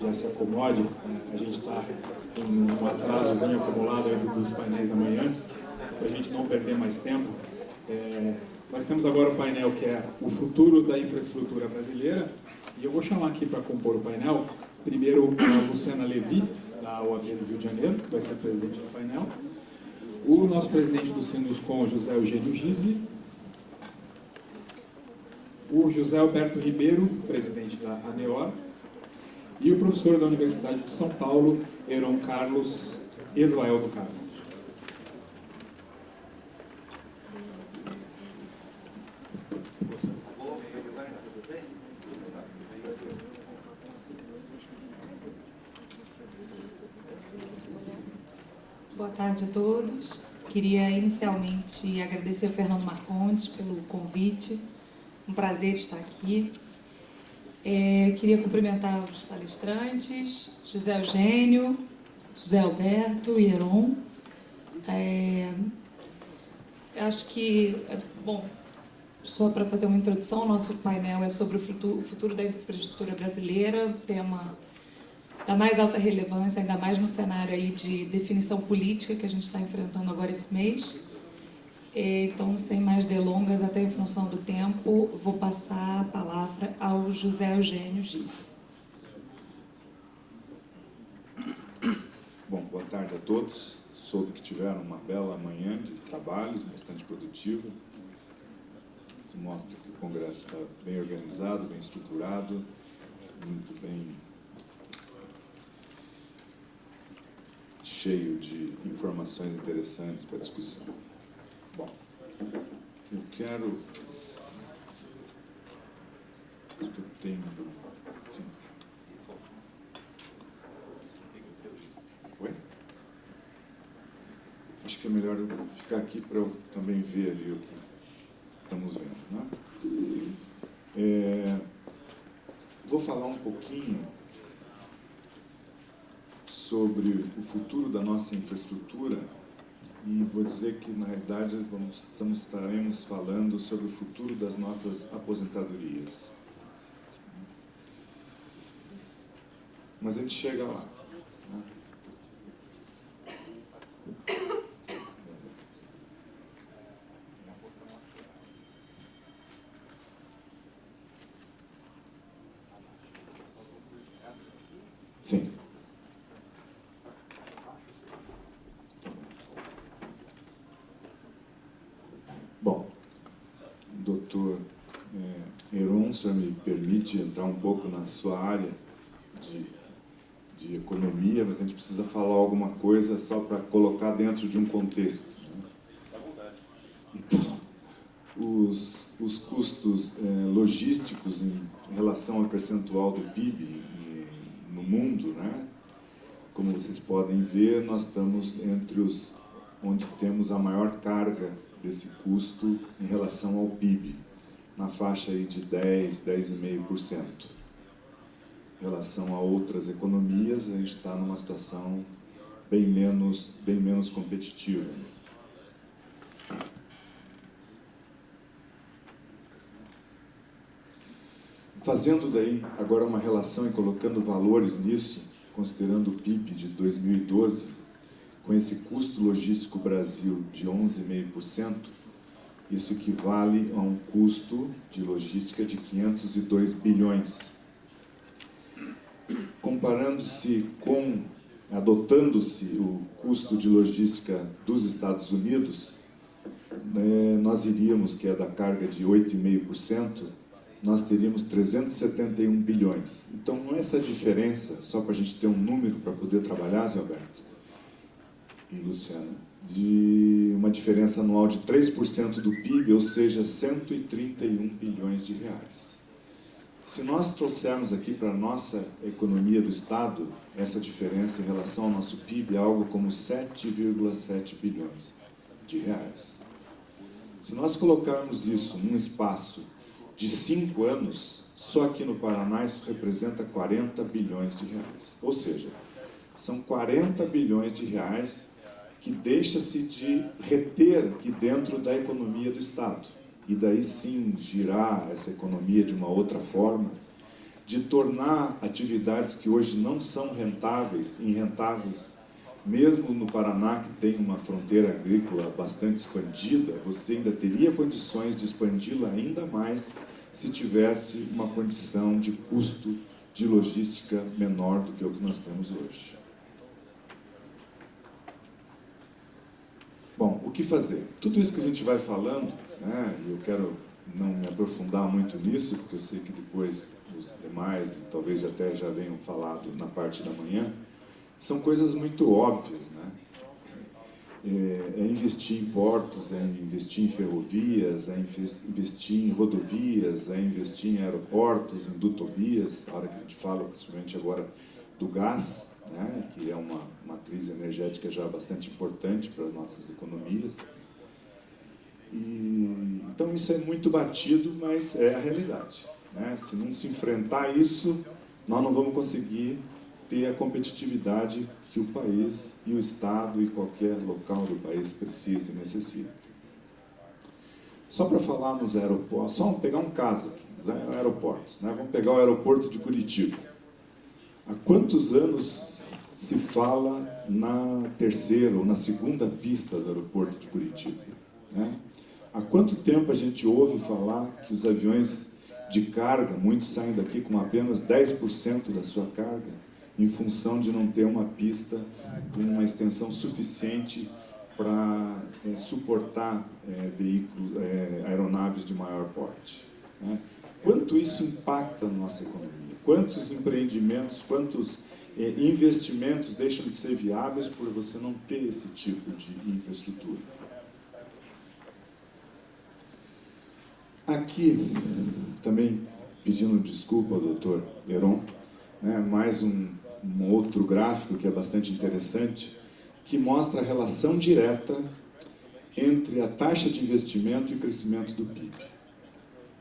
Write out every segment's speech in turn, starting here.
já se acomode. A gente está em um atrasozinho acumulado aí dos painéis da manhã, para a gente não perder mais tempo. Nós temos agora o painel que é o futuro da infraestrutura brasileira, e eu vou chamar aqui para compor o painel, primeiro a Luciana Levi, da OAB do Rio de Janeiro, que vai ser presidente do painel, o nosso presidente do Sinduscom, José Eugênio Gizzi, o José Alberto Ribeiro, presidente da ANEOR, e o professor da Universidade de São Paulo, Heron Carlos Esvael do Carmo. Boa tarde a todos. Queria inicialmente agradecer ao Fernando Marcondes pelo convite. Um prazer estar aqui. Queria cumprimentar os palestrantes, José Eugênio, José Alberto e Heron. Acho que, só para fazer uma introdução, o nosso painel é sobre o futuro da infraestrutura brasileira, tema da mais alta relevância, ainda mais no cenário aí de definição política que a gente está enfrentando agora esse mês. Então, sem mais delongas, até em função do tempo, vou passar a palavra ao José Eugênio Gizzi. Bom, boa tarde a todos. Soube que tiveram uma bela manhã de trabalhos, bastante produtiva. Isso mostra que o Congresso está bem organizado, bem estruturado, muito bem cheio de informações interessantes para discussão. Bom, eu quero... Acho que eu tenho... Sim. Oi? Acho que é melhor eu ficar aqui para eu também ver ali o que estamos vendo, né? Vou falar um pouquinho sobre o futuro da nossa infraestrutura e vou dizer que, na realidade, estaremos falando sobre o futuro das nossas aposentadorias. Mas a gente chega lá, né? Sim. Bom, doutor Heron, o senhor me permite entrar um pouco na sua área de economia, mas a gente precisa falar alguma coisa só para colocar dentro de um contexto, né? Então, os custos logísticos em relação ao percentual do PIB no mundo, né? Como vocês podem ver, nós estamos entre os onde temos a maior carga desse custo em relação ao PIB, na faixa aí de 10,5%. Em relação a outras economias, a gente está numa situação bem menos competitiva. Fazendo daí agora uma relação e colocando valores nisso, considerando o PIB de 2012, com esse custo logístico Brasil de 11,5%, isso equivale a um custo de logística de 502 bilhões. Adotando-se o custo de logística dos Estados Unidos, nós iríamos, que é da carga de 8,5%, nós teríamos 371 bilhões. Então, não é essa diferença, só para a gente ter um número para poder trabalhar, Zé Alberto e Luciana, de uma diferença anual de 3% do PIB, ou seja, 131 bilhões de reais. Se nós trouxermos aqui para a nossa economia do Estado, essa diferença em relação ao nosso PIB é algo como 7,7 bilhões de reais. Se nós colocarmos isso num espaço de 5 anos, só aqui no Paraná isso representa 40 bilhões de reais. Ou seja, são 40 bilhões de reais que deixa-se de reter aqui dentro da economia do Estado. E daí sim girar essa economia de uma outra forma, de tornar atividades que hoje não são rentáveis, irrentáveis. Mesmo no Paraná, que tem uma fronteira agrícola bastante expandida, você ainda teria condições de expandi-la ainda mais se tivesse uma condição de custo de logística menor do que o que nós temos hoje. Bom, o que fazer? Tudo isso que a gente vai falando, né, e eu quero não me aprofundar muito nisso, porque eu sei que depois os demais, e talvez até já venham falado na parte da manhã, são coisas muito óbvias, né? É investir em portos, é investir em ferrovias, é investir em rodovias, é investir em aeroportos, em dutovias, a hora que a gente fala, principalmente agora, do gás, né, que é uma matriz energética já bastante importante para as nossas economias. Então isso é muito batido, mas é a realidade, né? Se não se enfrentar isso, nós não vamos conseguir ter a competitividade que o país e o Estado e qualquer local do país precisa e necessita. Só para falar nos aeroportos, só vamos pegar um caso aqui, nos aeroportos, né? Vamos pegar o aeroporto de Curitiba. Há quantos anos se fala na terceira ou na segunda pista do aeroporto de Curitiba, né? Há quanto tempo a gente ouve falar que os aviões de carga, muitos saem daqui com apenas 10% da sua carga, em função de não ter uma pista com uma extensão suficiente para suportar veículos, aeronaves de maior porte, né? Quanto isso impacta a nossa economia? Quantos empreendimentos, quantos investimentos deixam de ser viáveis por você não ter esse tipo de infraestrutura? Aqui, também pedindo desculpa ao doutor Heron, né, mais um outro gráfico que é bastante interessante, que mostra a relação direta entre a taxa de investimento e o crescimento do PIB.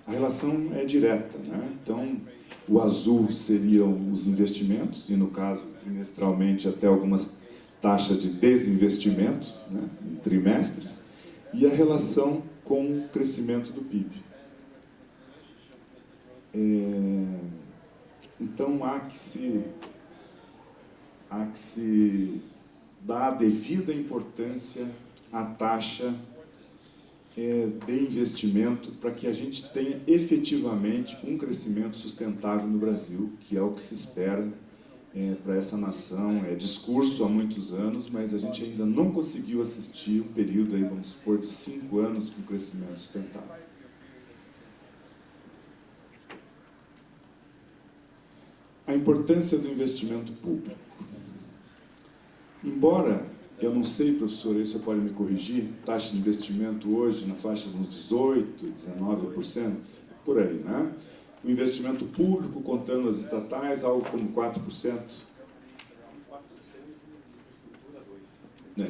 A relação é direta, né? Então, o azul seriam os investimentos, e no caso, trimestralmente, até algumas taxas de desinvestimento, né, em trimestres, e a relação com o crescimento do PIB. Então, há que se dar a devida importância à taxa de investimento para que a gente tenha efetivamente um crescimento sustentável no Brasil, que é o que se espera para essa nação. É discurso há muitos anos, mas a gente ainda não conseguiu assistir um período, aí, vamos supor, de 5 anos com crescimento sustentável. A importância do investimento público. Embora, eu não sei, professor, aí você pode me corrigir, taxa de investimento hoje na faixa de uns 18%, 19%, por aí, né? O investimento público, contando as estatais, algo como 4%.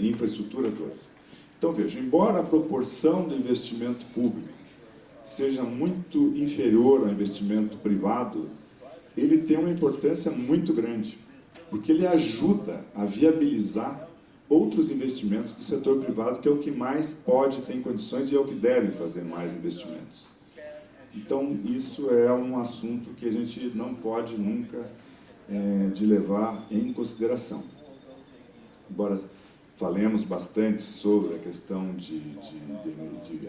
Infraestrutura 2%. Então, veja, embora a proporção do investimento público seja muito inferior ao investimento privado, ele tem uma importância muito grande, porque ele ajuda a viabilizar outros investimentos do setor privado, que é o que mais pode, tem condições e é o que deve fazer mais investimentos. Então, isso é um assunto que a gente não pode nunca de levar em consideração. Embora falemos bastante sobre a questão de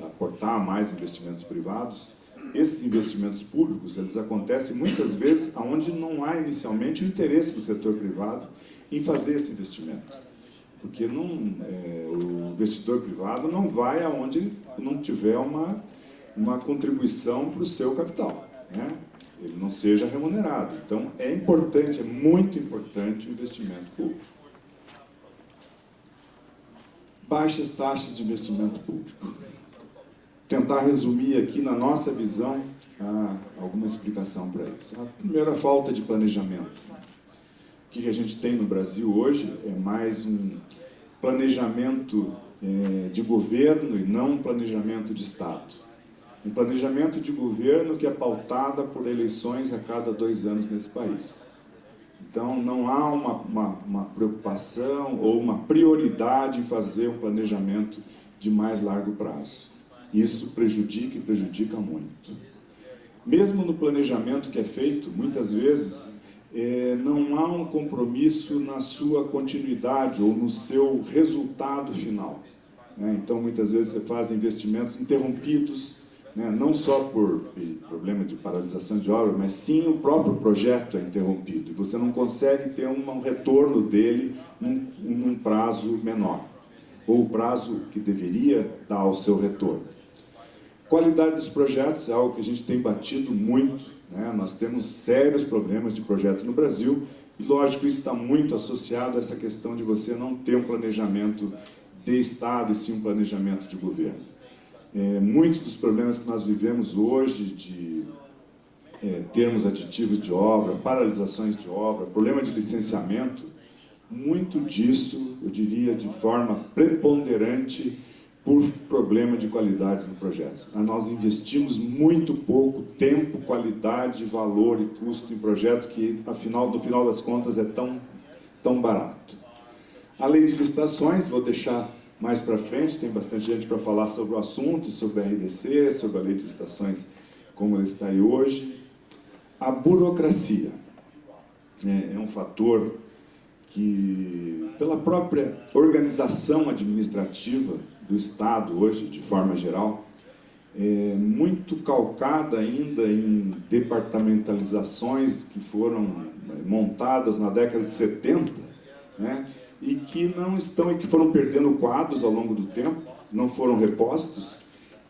aportar mais investimentos privados, esses investimentos públicos, eles acontecem muitas vezes onde não há inicialmente o interesse do setor privado em fazer esse investimento. Porque o investidor privado não vai aonde não tiver uma contribuição para o seu capital, né? Ele não seja remunerado. Então, é importante, é muito importante o investimento público. Baixas taxas de investimento público. Tentar resumir aqui, na nossa visão, alguma explicação para isso. A primeira, a falta de planejamento. O que a gente tem no Brasil hoje é mais um planejamento de governo e não um planejamento de Estado. Um planejamento de governo que é pautada por eleições a cada 2 anos nesse país. Então, não há uma preocupação ou uma prioridade em fazer um planejamento de mais largo prazo. Isso prejudica e prejudica muito. Mesmo no planejamento que é feito, muitas vezes, não há um compromisso na sua continuidade ou no seu resultado final, né? Então, muitas vezes, você faz investimentos interrompidos, né? Não só por problema de paralisação de obra, mas sim o próprio projeto é interrompido. E você não consegue ter um retorno dele num prazo menor, ou o prazo que deveria dar o seu retorno. Qualidade dos projetos é algo que a gente tem batido muito, né? Nós temos sérios problemas de projeto no Brasil e, lógico, isso está muito associado a essa questão de você não ter um planejamento de Estado e sim um planejamento de governo. Muitos dos problemas que nós vivemos hoje de termos aditivos de obra, paralisações de obra, problema de licenciamento, muito disso, eu diria, de forma preponderante por problema de qualidade no projeto. Nós investimos muito pouco tempo, qualidade, valor e custo em projeto que, no final das contas, é tão barato. A lei de licitações, vou deixar mais para frente, tem bastante gente para falar sobre o assunto, sobre a RDC, sobre a lei de licitações, como ela está aí hoje. A burocracia é um fator que, pela própria organização administrativa do Estado hoje, de forma geral, é muito calcada ainda em departamentalizações que foram montadas na década de 70, né? E que não estão, e que foram perdendo quadros ao longo do tempo, não foram repostos,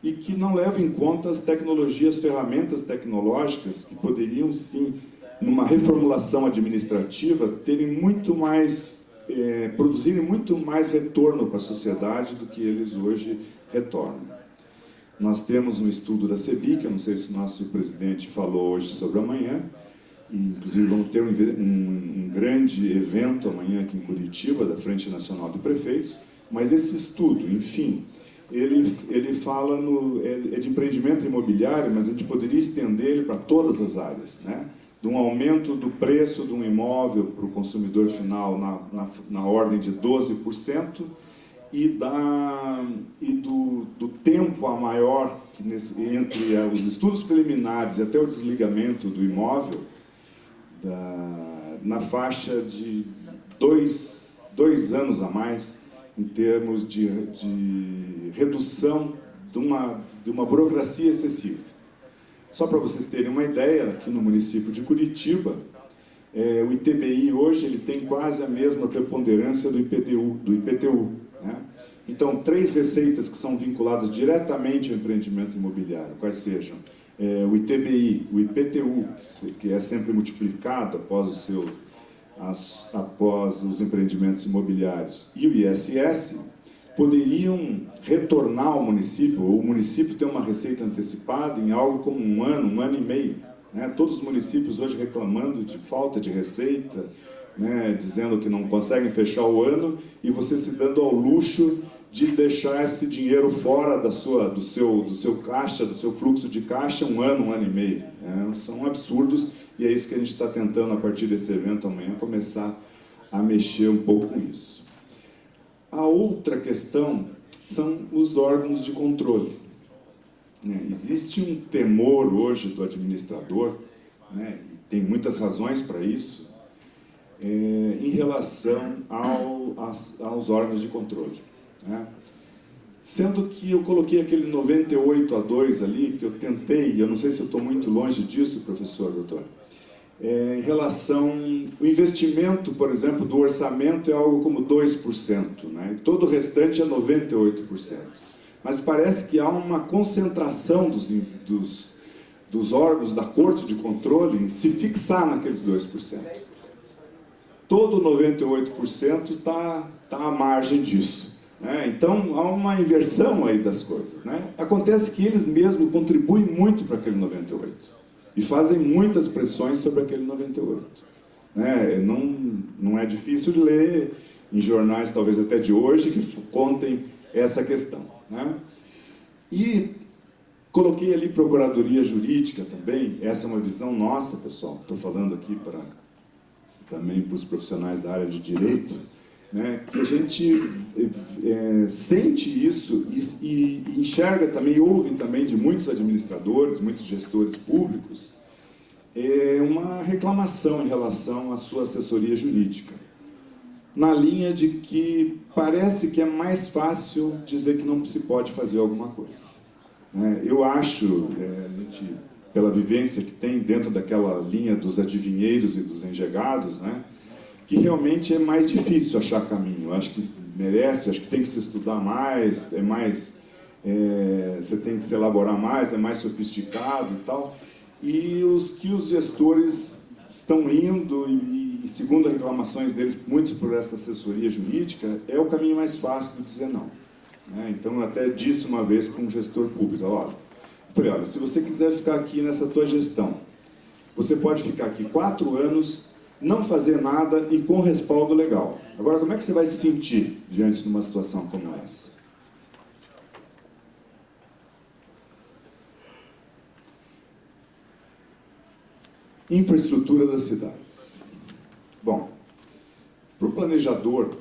e que não levam em conta as tecnologias, ferramentas tecnológicas que poderiam, sim, numa reformulação administrativa, terem muito mais, produzirem muito mais retorno para a sociedade do que eles hoje retornam. Nós temos um estudo da CEBIC, eu não sei se o nosso presidente falou hoje sobre amanhã, e, inclusive, vamos ter um grande evento amanhã aqui em Curitiba, da Frente Nacional de Prefeitos, mas esse estudo, enfim, ele fala de empreendimento imobiliário, mas a gente poderia estender ele para todas as áreas, né? De um aumento do preço de um imóvel para o consumidor final na ordem de 12%, e do tempo a maior entre os estudos preliminares e até o desligamento do imóvel, na faixa de 2 anos a mais, em termos de redução de uma burocracia excessiva. Só para vocês terem uma ideia, aqui no município de Curitiba, o ITBI hoje ele tem quase a mesma preponderância do IPTU, né? Então, 3 receitas que são vinculadas diretamente ao empreendimento imobiliário, quais sejam o ITBI, o IPTU, que é sempre multiplicado após os empreendimentos imobiliários, e o ISS, poderiam retornar ao município, ou o município ter uma receita antecipada em algo como um ano e meio, né? Todos os municípios hoje reclamando de falta de receita, né? Dizendo que não conseguem fechar o ano, e você se dando ao luxo de deixar esse dinheiro fora do seu caixa, do seu fluxo de caixa, um ano e meio. São absurdos, e é isso que a gente está tentando, a partir desse evento amanhã, começar a mexer um pouco com isso. A outra questão são os órgãos de controle, né? Existe um temor hoje do administrador, né? E tem muitas razões para isso, em relação aos órgãos de controle, né? Sendo que eu coloquei aquele 98-2 ali, que eu tentei, eu não sei se eu estou muito longe disso, professor, doutor, em relação, o investimento, por exemplo, do orçamento é algo como 2%, né? E todo o restante é 98%. Mas parece que há uma concentração dos órgãos da Corte de Controle em se fixar naqueles 2%. Todo 98% está à margem disso, né? Então, há uma inversão aí das coisas, né? Acontece que eles mesmos contribuem muito para aquele 98%. E fazem muitas pressões sobre aquele 98%. Né? Não é difícil de ler em jornais, talvez até de hoje, que contem essa questão, né? E coloquei ali Procuradoria Jurídica também. Essa é uma visão nossa, pessoal. Estou falando aqui também para os profissionais da área de direito. né, que a gente sente isso e enxerga também, ouve também de muitos administradores, muitos gestores públicos, uma reclamação em relação à sua assessoria jurídica, na linha de que parece que é mais fácil dizer que não se pode fazer alguma coisa. Eu acho, pela vivência que tem dentro daquela linha dos adivinheiros e dos engegados, que realmente é mais difícil achar caminho. Eu acho que merece, acho que tem que se estudar mais, você tem que se elaborar mais, é mais sofisticado e tal. E os gestores estão indo, e segundo as reclamações deles, muitos por essa assessoria jurídica, é o caminho mais fácil de dizer não. Então, eu até disse uma vez para um gestor público, eu falei, olha, se você quiser ficar aqui nessa tua gestão, você pode ficar aqui 4 anos, não fazer nada e com respaldo legal. Agora, como é que você vai se sentir diante de uma situação como essa? Infraestrutura das cidades. Bom, para o planejador,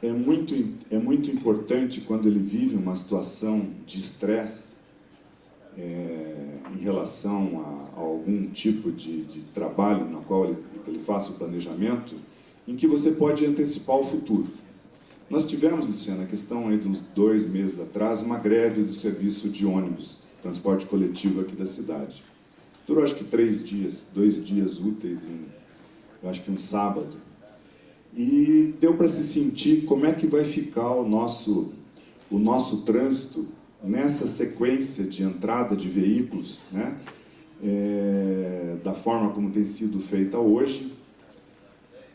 é muito importante quando ele vive uma situação de estresse em relação a algum tipo de trabalho na qual ele faça o planejamento, em que você pode antecipar o futuro. Nós tivemos, Luciana, a questão aí de uns 2 meses atrás, uma greve do serviço de ônibus, transporte coletivo aqui da cidade. Durou acho que 3 dias, 2 dias úteis, eu acho que um sábado. E deu para se sentir como é que vai ficar o nosso trânsito nessa sequência de entrada de veículos, da forma como tem sido feita hoje,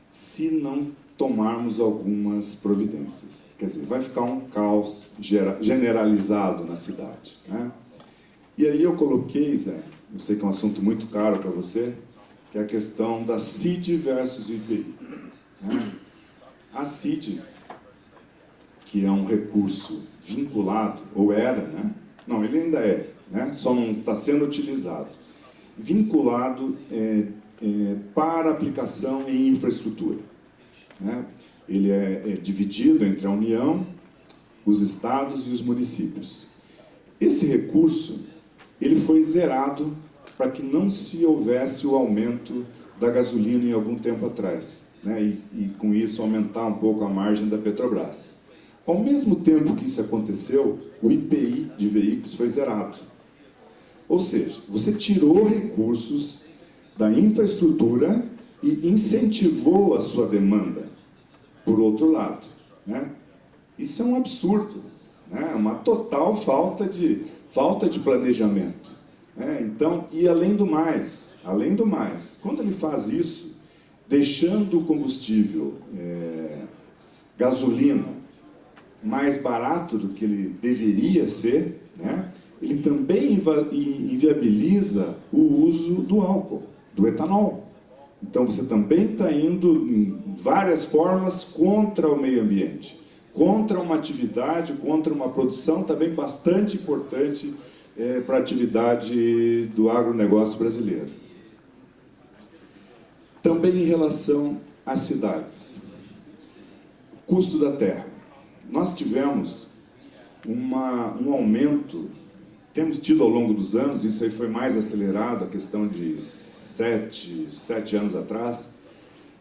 se não tomarmos algumas providências. Quer dizer, vai ficar um caos generalizado na cidade. E aí eu coloquei, Zé, eu sei que é um assunto muito caro para você, que é a questão da CID versus IPI. A CID, que é um recurso vinculado, ou era, não, ele ainda é, só não está sendo utilizado, vinculado para aplicação em infraestrutura. Ele é dividido entre a União, os estados e os municípios. Esse recurso, ele foi zerado para que não se houvesse o aumento da gasolina em algum tempo atrás, e com isso aumentar um pouco a margem da Petrobras. Ao mesmo tempo que isso aconteceu, o IPI de veículos foi zerado. Ou seja, você tirou recursos da infraestrutura e incentivou a sua demanda, por outro lado. Isso é um absurdo, uma total falta de planejamento. Então, e além do mais, quando ele faz isso, deixando o combustível, gasolina, mais barato do que ele deveria ser, ele também inviabiliza o uso do álcool, do etanol. Então, você também está indo, em várias formas, contra o meio ambiente, contra uma atividade, contra uma produção também bastante importante para a atividade do agronegócio brasileiro. Também em relação às cidades. Custo da terra. Nós tivemos um aumento, temos tido ao longo dos anos, isso aí foi mais acelerado, a questão de 7 anos atrás,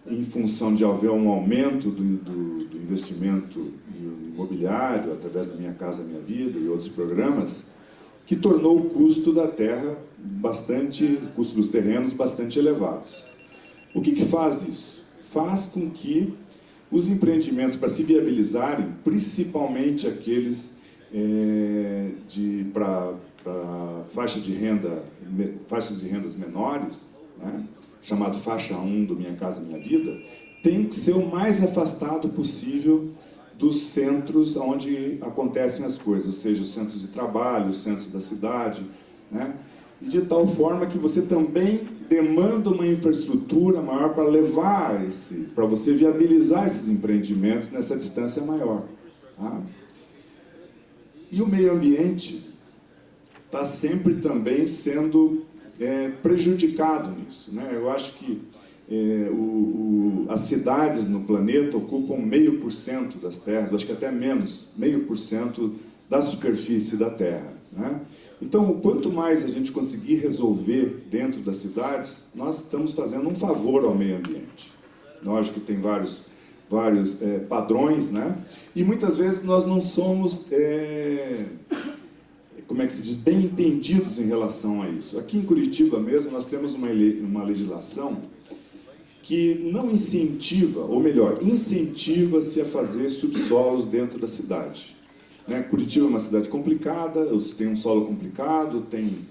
em função de haver um aumento do investimento imobiliário, através da Minha Casa Minha Vida e outros programas, que tornou o custo da terra o custo dos terrenos bastante elevados. O que faz isso? Faz com que os empreendimentos, para se viabilizarem, principalmente aqueles para faixas de rendas menores, chamado faixa 1 do Minha Casa Minha Vida, tem que ser o mais afastado possível dos centros onde acontecem as coisas, ou seja, os centros de trabalho, os centros da cidade, e de tal forma que você também demanda uma infraestrutura maior para você viabilizar esses empreendimentos nessa distância maior. E o meio ambiente está sempre também sendo prejudicado nisso. Eu acho que as cidades no planeta ocupam 0,5% das terras, acho que até menos, 0,5% da superfície da Terra, né? Então, quanto mais a gente conseguir resolver dentro das cidades, nós estamos fazendo um favor ao meio ambiente. Lógico que tem vários padrões, né? E muitas vezes nós não somos, como é que se diz, bem entendidos em relação a isso. Aqui em Curitiba mesmo, nós temos uma legislação que não incentiva, ou melhor, incentiva-se a fazer subsolos dentro da cidade. Né? Curitiba é uma cidade complicada, tem um solo complicado, tem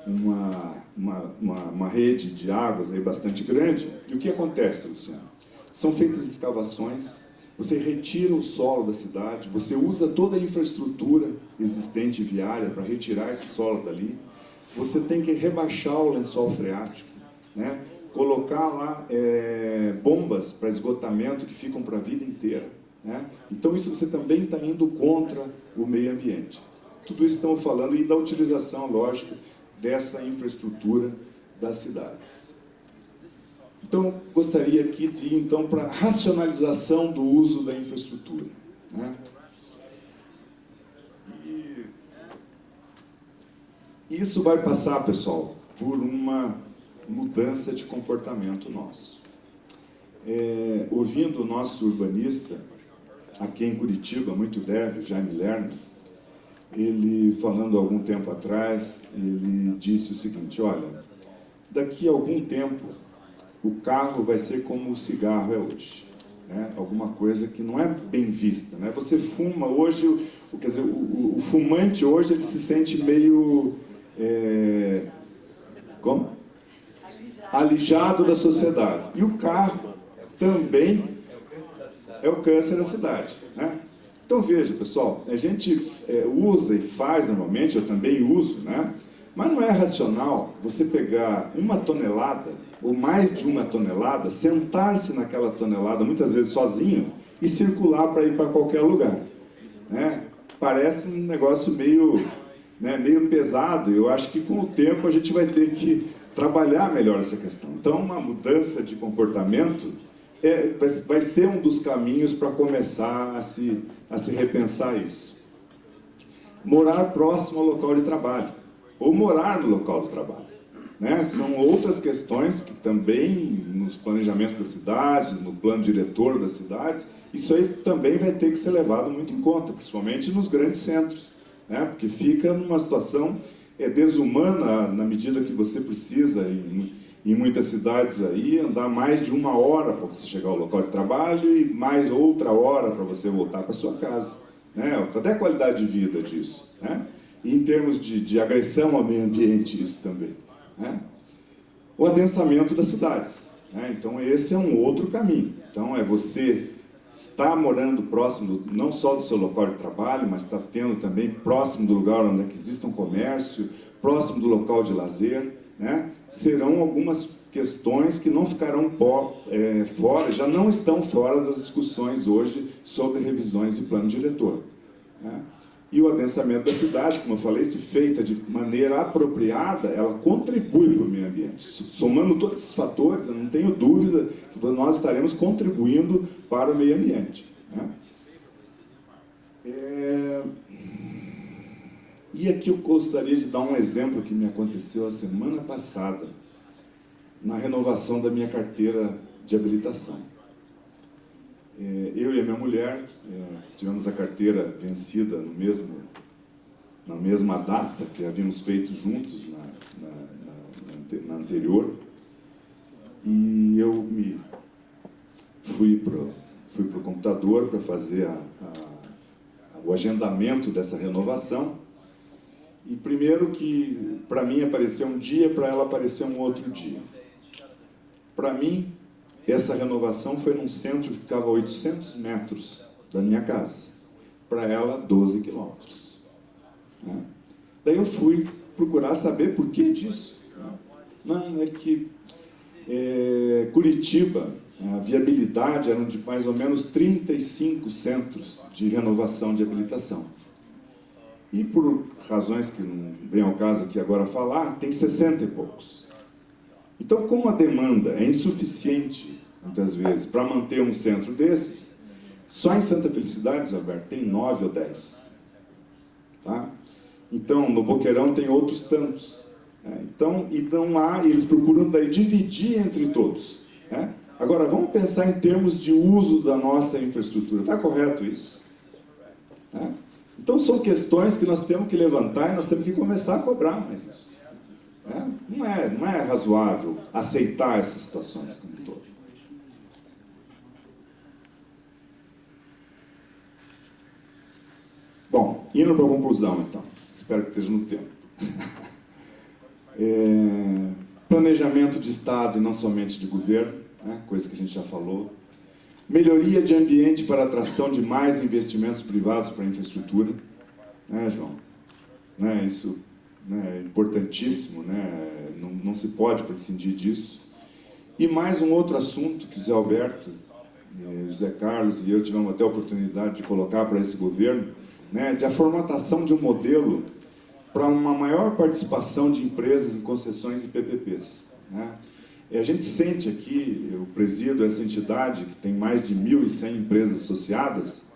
uma rede de águas aí bastante grande. E o que acontece, Luciano? São feitas escavações, você retira o solo da cidade, você usa toda a infraestrutura existente viária para retirar esse solo dali, você tem que rebaixar o lençol freático, né? Colocar lá bombas para esgotamento que ficam para a vida inteira, né? Então isso você também está indo contra o meio ambiente. Tudo isso estamos falando e da utilização, lógico, dessa infraestrutura das cidades. Então, gostaria aqui de ir então, para a racionalização do uso da infraestrutura, né? E isso vai passar, pessoal, por uma mudança de comportamento nosso. Ouvindo o nosso urbanista, aqui em Curitiba, muito deve, Jaime Lerner, ele, falando há algum tempo atrás, ele disse o seguinte: olha, daqui a algum tempo, o carro vai ser como o cigarro é hoje, né? Alguma coisa que não é bem vista, né? Você fuma hoje, quer dizer, o fumante hoje ele se sente meio como? Alijado da sociedade. E o carro também é o câncer da cidade, né? Então veja, pessoal, a gente usa e faz normalmente, eu também uso, né? Mas não é racional você pegar 1 tonelada ou mais de 1 tonelada, sentar-se naquela tonelada, muitas vezes sozinho, e circular para ir para qualquer lugar, né? Parece um negócio meio pesado. Eu acho que com o tempo a gente vai ter que trabalhar melhor essa questão. Então, uma mudança de comportamento vai ser um dos caminhos para começar a se repensar isso. Morar próximo ao local de trabalho, ou morar no local do trabalho, né? São outras questões que também, nos planejamentos da cidade, no plano diretor das cidades, isso aí também vai ter que ser levado muito em conta, principalmente nos grandes centros, né? Porque fica numa situação desumana na medida que você precisa, em muitas cidades aí, andar mais de 1 hora para você chegar ao local de trabalho e mais outra hora para você voltar para sua casa, né? Cadê a qualidade de vida disso, né? E em termos de agressão ao meio ambiente, isso também, né? O adensamento das cidades, né? Então esse é um outro caminho. Então você está morando próximo não só do seu local de trabalho, mas está tendo também próximo do lugar onde existe um comércio, próximo do local de lazer, né? Serão algumas questões que não ficarão fora, já não estão fora das discussões hoje sobre revisões de plano diretor, né? E o adensamento das cidades, como eu falei, se feita de maneira apropriada, ela contribui para o meio ambiente. Somando todos esses fatores, eu não tenho dúvida que nós estaremos contribuindo para o meio ambiente, né? E aqui eu gostaria de dar um exemplo que me aconteceu a semana passada, na renovação da minha carteira de habilitação. Eu e a minha mulher tivemos a carteira vencida na mesma data que havíamos feito juntos na anterior, e eu fui para o computador para fazer o agendamento dessa renovação. E primeiro que para mim apareceu um dia, para ela apareceu um outro dia. Para mim, essa renovação foi num centro que ficava a 800 metros da minha casa. Para ela, 12 quilômetros. Daí eu fui procurar saber por que disso. Não, é que Curitiba, a viabilidade eram de mais ou menos 35 centros de renovação de habilitação. E por razões que não vem ao caso aqui agora falar, tem 60 e poucos. Então, como a demanda é insuficiente, muitas vezes, para manter um centro desses, só em Santa Felicidade, Zé Alberto, tem 9 ou 10. Tá? Então, no Boqueirão tem outros tantos. Então, eles procuram daí dividir entre todos. Agora, vamos pensar em termos de uso da nossa infraestrutura. Está correto isso? Então, são questões que nós temos que levantar e nós temos que começar a cobrar mais isso. Não é razoável aceitar essas situações como um todo. Bom, indo para a conclusão, então. Espero que esteja no tempo. Planejamento de Estado e não somente de governo, coisa que a gente já falou. Melhoria de ambiente para atração de mais investimentos privados para a infraestrutura. João? Isso é importantíssimo, não se pode prescindir disso. E mais um outro assunto que o Zé Alberto, José Carlos e eu tivemos até a oportunidade de colocar para esse governo, de a formatação de um modelo para uma maior participação de empresas em concessões e PPPs. A gente sente aqui, eu presido essa entidade que tem mais de 1.100 empresas associadas,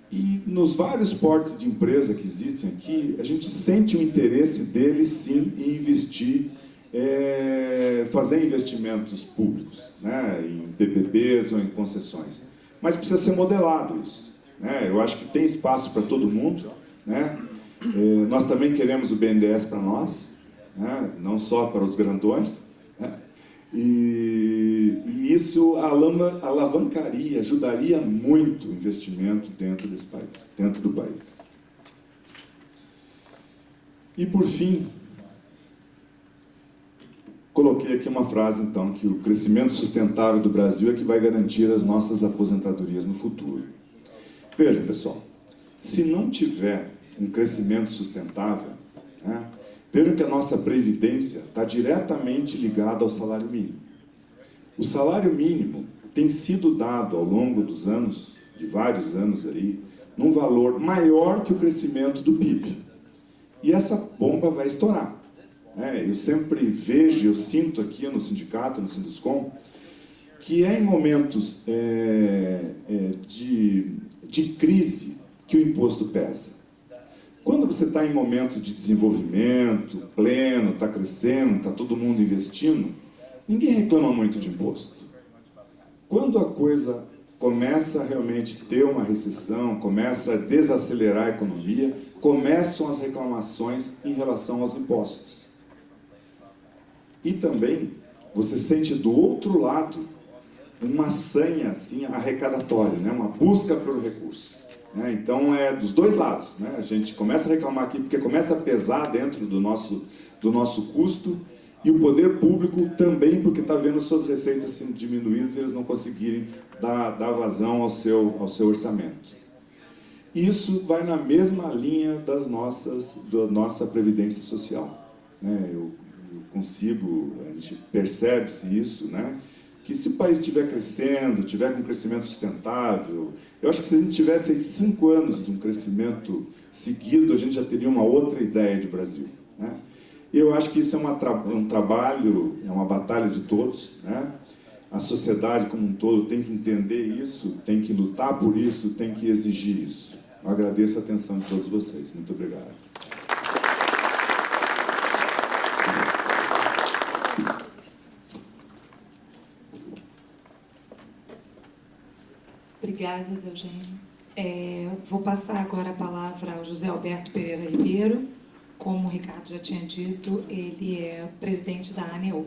e nos vários portes de empresa que existem aqui, a gente sente o interesse deles, sim, em investir, fazer investimentos públicos, em PPPs ou em concessões. Mas precisa ser modelado isso. Eu acho que tem espaço para todo mundo. Nós também queremos o BNDES para nós, não só para os grandões. E isso alavancaria, ajudaria muito o investimento dentro desse país, dentro do país. E, por fim, coloquei aqui uma frase, então, que o crescimento sustentável do Brasil é que vai garantir as nossas aposentadorias no futuro. Veja, pessoal, se não tiver um crescimento sustentável, vejam que a nossa previdência está diretamente ligada ao salário mínimo. O salário mínimo tem sido dado ao longo dos anos, de vários anos aí, num valor maior que o crescimento do PIB. E essa bomba vai estourar. Eu sempre vejo, eu sinto aqui no sindicato, no Sinduscom, que é em momentos de crise que o imposto pesa. Quando você está em momentos de desenvolvimento pleno, está crescendo, está todo mundo investindo, ninguém reclama muito de imposto. Quando a coisa começa a realmente ter uma recessão, começa a desacelerar a economia, começam as reclamações em relação aos impostos. E também, você sente do outro lado uma sanha assim, arrecadatória, uma busca pelo recurso. Então, é dos dois lados. A gente começa a reclamar aqui porque começa a pesar dentro do nosso custo, e o poder público também porque está vendo suas receitas sendo diminuídas e eles não conseguirem dar vazão ao seu orçamento. Isso vai na mesma linha da nossa previdência social. Eu consigo, a gente percebe-se isso, que se o país estiver crescendo, tiver com um crescimento sustentável, eu acho que se a gente tivesse 5 anos de um crescimento seguido, a gente já teria uma outra ideia de Brasil. Eu acho que isso é um trabalho, é uma batalha de todos. A sociedade como um todo tem que entender isso, tem que lutar por isso, tem que exigir isso. Eu agradeço a atenção de todos vocês. Muito obrigado. Obrigada, Zé Eugênio. Vou passar agora a palavra ao José Alberto Pereira Ribeiro. Como o Ricardo já tinha dito, ele é presidente da ANEUR.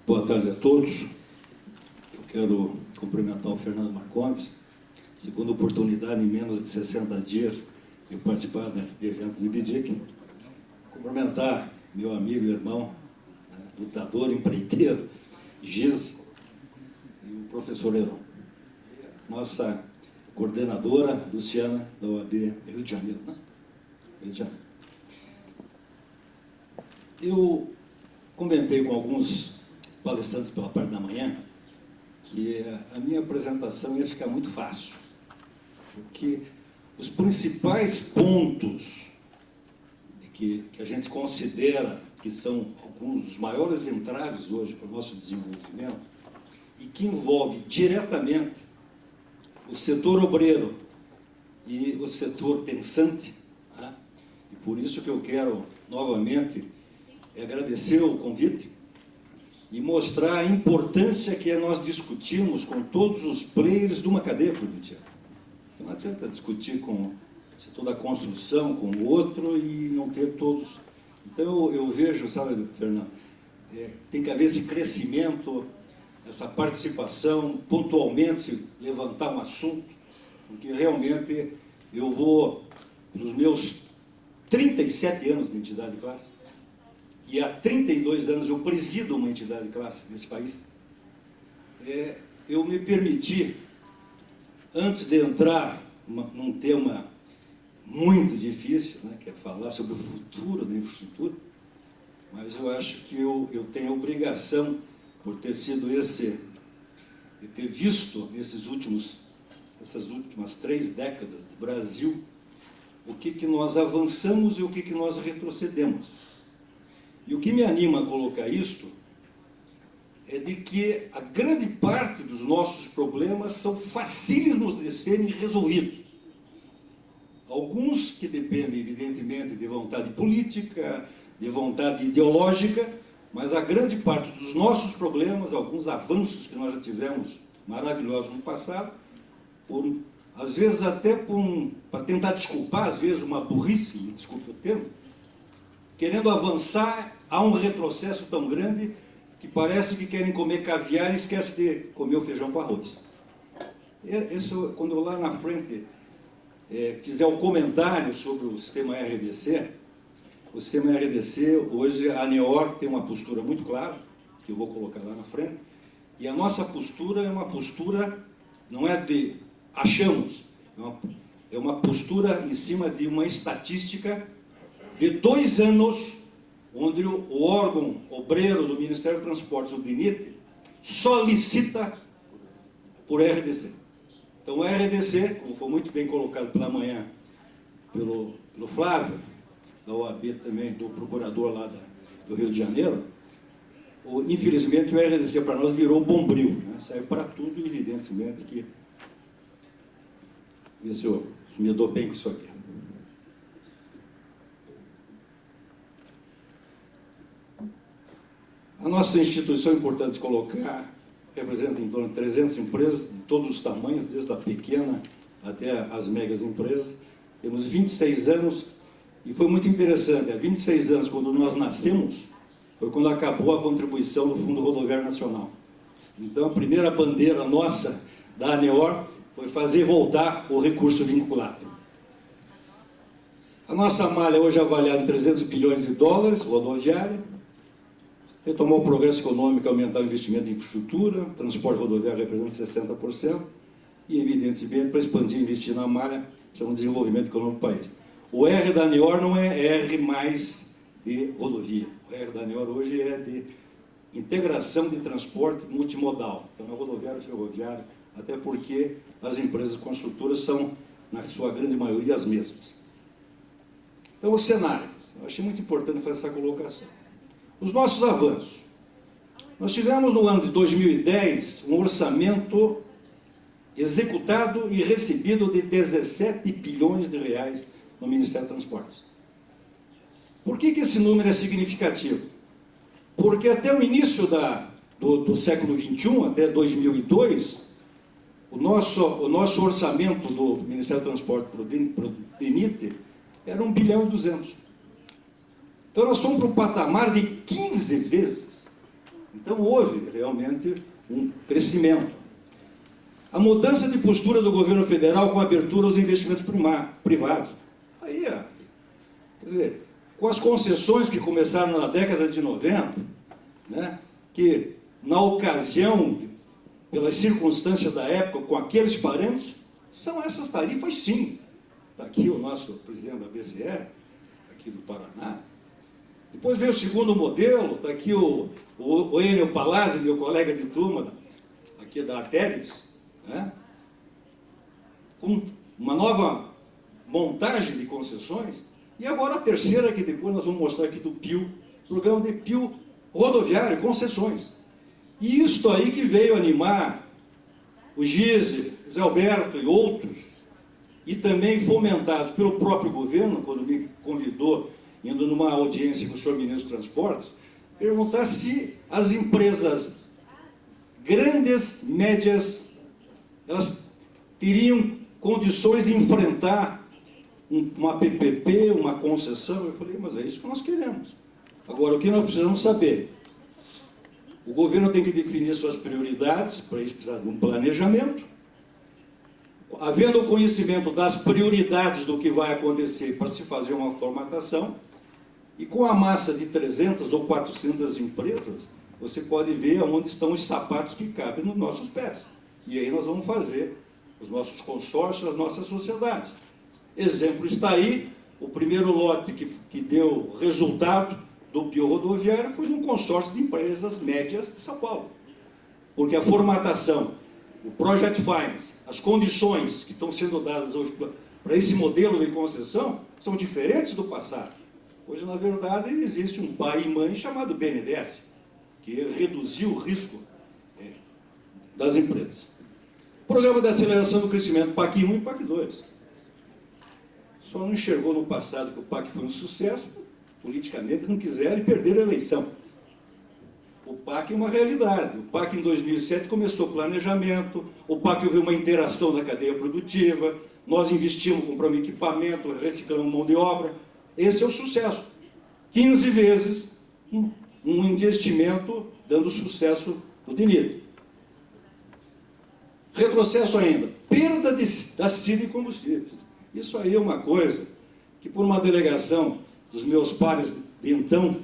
Boa tarde a todos. Eu quero cumprimentar o Fernando Marcondes, segunda oportunidade em menos de 60 dias de participar de eventos de BIDIC. Cumprimentar meu amigo e irmão, lutador, empreiteiro, Giz, e o professor Heron. Nossa coordenadora, Luciana, da OAB Rio de Janeiro. Rio de Janeiro. Eu comentei com alguns palestrantes pela parte da manhã, que a minha apresentação ia ficar muito fácil, porque os principais pontos que a gente considera que são alguns dos maiores entraves hoje para o nosso desenvolvimento e que envolve diretamente o setor obreiro e o setor pensante, né? E por isso que eu quero novamente agradecer o convite e mostrar a importância que é nós discutirmos com todos os players de uma cadeia produtiva. Não adianta discutir com o setor da construção, com o outro, e não ter todos. Então, eu vejo, sabe, Fernando, tem que haver esse crescimento, essa participação, pontualmente se levantar um assunto, porque realmente eu vou, nos meus 37 anos de entidade de classe, e há 32 anos eu presido uma entidade de classe nesse país, eu me permiti, antes de entrar num tema muito difícil, né, que é falar sobre o futuro da infraestrutura, mas eu acho que eu tenho a obrigação, por ter sido de ter visto essas últimas 3 décadas de Brasil, o que nós avançamos e o que nós retrocedemos. E o que me anima a colocar isto é de que a grande parte dos nossos problemas são facílimos de serem resolvidos. Alguns que dependem, evidentemente, de vontade política, de vontade ideológica, mas a grande parte dos nossos problemas, alguns avanços que nós já tivemos maravilhosos no passado, às vezes até para tentar desculpar, às vezes, uma burrice, desculpe o termo, querendo avançar, há um retrocesso tão grande que parece que querem comer caviar e esquece de comer o feijão com arroz. Isso, quando eu lá na frente fizer um comentário sobre o sistema RDC, hoje a ANEOR tem uma postura muito clara, que eu vou colocar lá na frente, e a nossa postura é uma postura, não é de achamos, é uma postura em cima de uma estatística de 2 anos, onde o órgão obreiro do Ministério dos Transportes, o DENIT, só licita por RDC. Então, o RDC, como foi muito bem colocado pela manhã pelo Flávio, da OAB também, do procurador lá do Rio de Janeiro, infelizmente o RDC para nós virou bombril, né? Saiu para tudo, evidentemente que... Ver se eu me dou bem com isso aqui. A nossa instituição, é importante colocar, representa em torno de 300 empresas, de todos os tamanhos, desde a pequena até as megas empresas. Temos 26 anos, e foi muito interessante. Há 26 anos, quando nós nascemos, foi quando acabou a contribuição do Fundo Rodoviário Nacional. Então, a primeira bandeira nossa da ANEOR foi fazer voltar o recurso vinculado. A nossa malha hoje é avaliada em 300 bilhões de dólares, rodoviária. Retomou o progresso econômico, aumentar o investimento em infraestrutura, transporte rodoviário representa 60%, e, evidentemente, para expandir e investir na malha, precisa um desenvolvimento econômico do país. O R da ANEOR não é R mais de rodovia. O R da ANEOR hoje é de integração de transporte multimodal. Então, é rodoviário, ferroviário, até porque as empresas construtoras são, na sua grande maioria, as mesmas. Então, o cenário. Eu achei muito importante fazer essa colocação. Os nossos avanços. Nós tivemos, no ano de 2010, um orçamento executado e recebido de 17 bilhões de reais no Ministério dos Transportes. Por que esse número é significativo? Porque até o início do século XXI, até 2002, o nosso orçamento do Ministério do Transporte para o DENIT era 1 bilhão e 200. Então, nós fomos para um patamar de 15 vezes. Então, houve realmente um crescimento. A mudança de postura do governo federal com a abertura aos investimentos privados. Aí, quer dizer, com as concessões que começaram na década de 90, né, que, na ocasião, pelas circunstâncias da época, com aqueles parâmetros, são essas tarifas, sim. Está aqui o nosso presidente da BCE, aqui do Paraná, Depois veio o segundo modelo, está aqui o Enio Palazzi, meu colega de turma, aqui da Artéries, né? Com uma nova montagem de concessões, e agora a terceira, que depois nós vamos mostrar aqui do PIO, programa de PIO rodoviário, concessões. E isso aí que veio animar o Gise, Zé Alberto e outros, e também fomentados pelo próprio governo, quando me convidou, indo numa audiência com o senhor ministro dos Transportes, perguntar se as empresas grandes, médias, elas teriam condições de enfrentar uma PPP, uma concessão. Eu falei, mas é isso que nós queremos. Agora, o que nós precisamos saber? O governo tem que definir suas prioridades, para isso precisa de um planejamento. Havendo o conhecimento das prioridades do que vai acontecer para se fazer uma formatação, e com a massa de 300 ou 400 empresas, você pode ver onde estão os sapatos que cabem nos nossos pés. E aí nós vamos fazer os nossos consórcios, as nossas sociedades. Exemplo está aí, o primeiro lote que deu resultado do PIO rodoviário foi num consórcio de empresas médias de São Paulo. Porque a formatação, o Project Finance, as condições que estão sendo dadas hoje para esse modelo de concessão são diferentes do passado. Hoje, na verdade, existe um pai e mãe chamado BNDES, que reduziu o risco das empresas. Programa de aceleração do crescimento, PAC 1 e PAC 2. Só não enxergou no passado que o PAC foi um sucesso, politicamente não quiseram e perderam a eleição. O PAC é uma realidade. O PAC em 2007 começou o planejamento, o PAC houve uma interação na cadeia produtiva, nós investimos, compramos equipamento, reciclamos mão de obra. Esse é o sucesso. 15 vezes um investimento dando sucesso no DINIT. Retrocesso ainda. Perda da CID e combustíveis. Isso aí é uma coisa que, por uma delegação dos meus pares de então,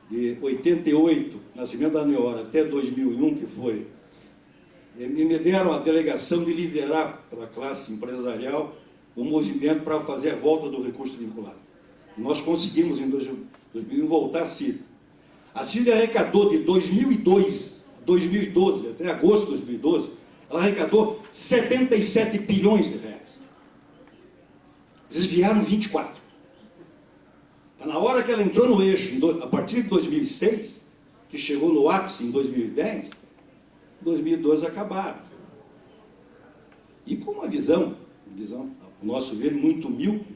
de 88, nascimento da Neora, até 2001, que foi, me deram a delegação de liderar para a classe empresarial um movimento para fazer a volta do recurso vinculado. Nós conseguimos, em 2001, voltar a CID. A CID arrecadou de 2012 até agosto de 2012, ela arrecadou 77 bilhões de reais. Desviaram 24. Na hora que ela entrou no eixo, a partir de 2006, que chegou no ápice em 2010, 2012 acabaram. E com uma visão, ao nosso ver, muito míope,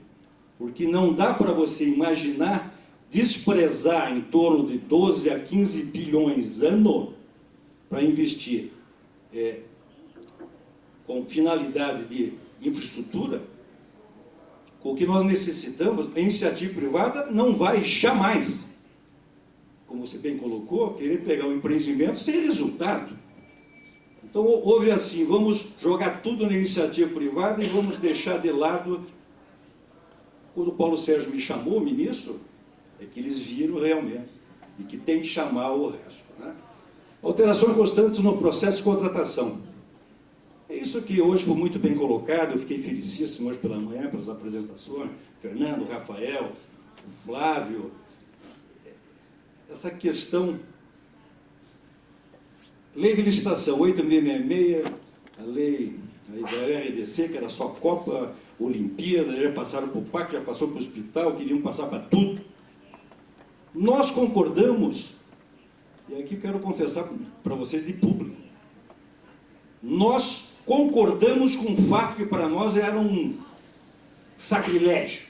porque não dá para você imaginar desprezar em torno de 12 a 15 bilhões ano para investir com finalidade de infraestrutura. O que nós necessitamos, a iniciativa privada não vai jamais, como você bem colocou, querer pegar um empreendimento sem resultado. Então, houve assim, vamos jogar tudo na iniciativa privada e vamos deixar de lado. Quando o Paulo Sérgio me chamou, ministro, é que eles viram realmente, e que tem que chamar o resto. Né? Alterações constantes no processo de contratação. É isso que hoje foi muito bem colocado, eu fiquei felicíssimo hoje pela manhã, pelas apresentações, Fernando, Rafael, o Flávio. Essa questão, lei de licitação 8666, a lei da RDC, que era só Copa, Olimpíada, já passaram para o PAC, já passou para o hospital, queriam passar para tudo. Nós concordamos, e aqui quero confessar para vocês de público, nós concordamos com um fato que para nós era um sacrilégio.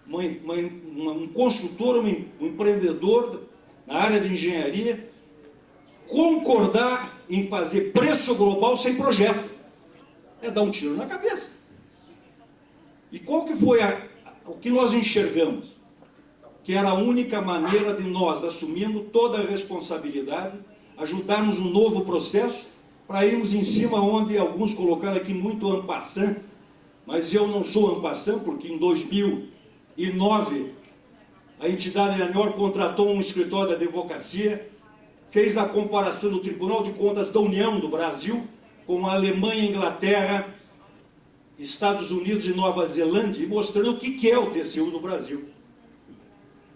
Um construtor, um empreendedor na área de engenharia, concordar em fazer preço global sem projeto. É dar um tiro na cabeça. E qual que foi o que nós enxergamos? Que era a única maneira de nós, assumindo toda a responsabilidade, ajudarmos um novo processo, para irmos em cima onde alguns colocaram aqui muito en passant, mas eu não sou en passant, porque em 2009 a entidade ANEOR contratou um escritório de advocacia, fez a comparação do Tribunal de Contas da União do Brasil com a Alemanha, Inglaterra, Estados Unidos e Nova Zelândia, e mostrando o que é o TCU no Brasil.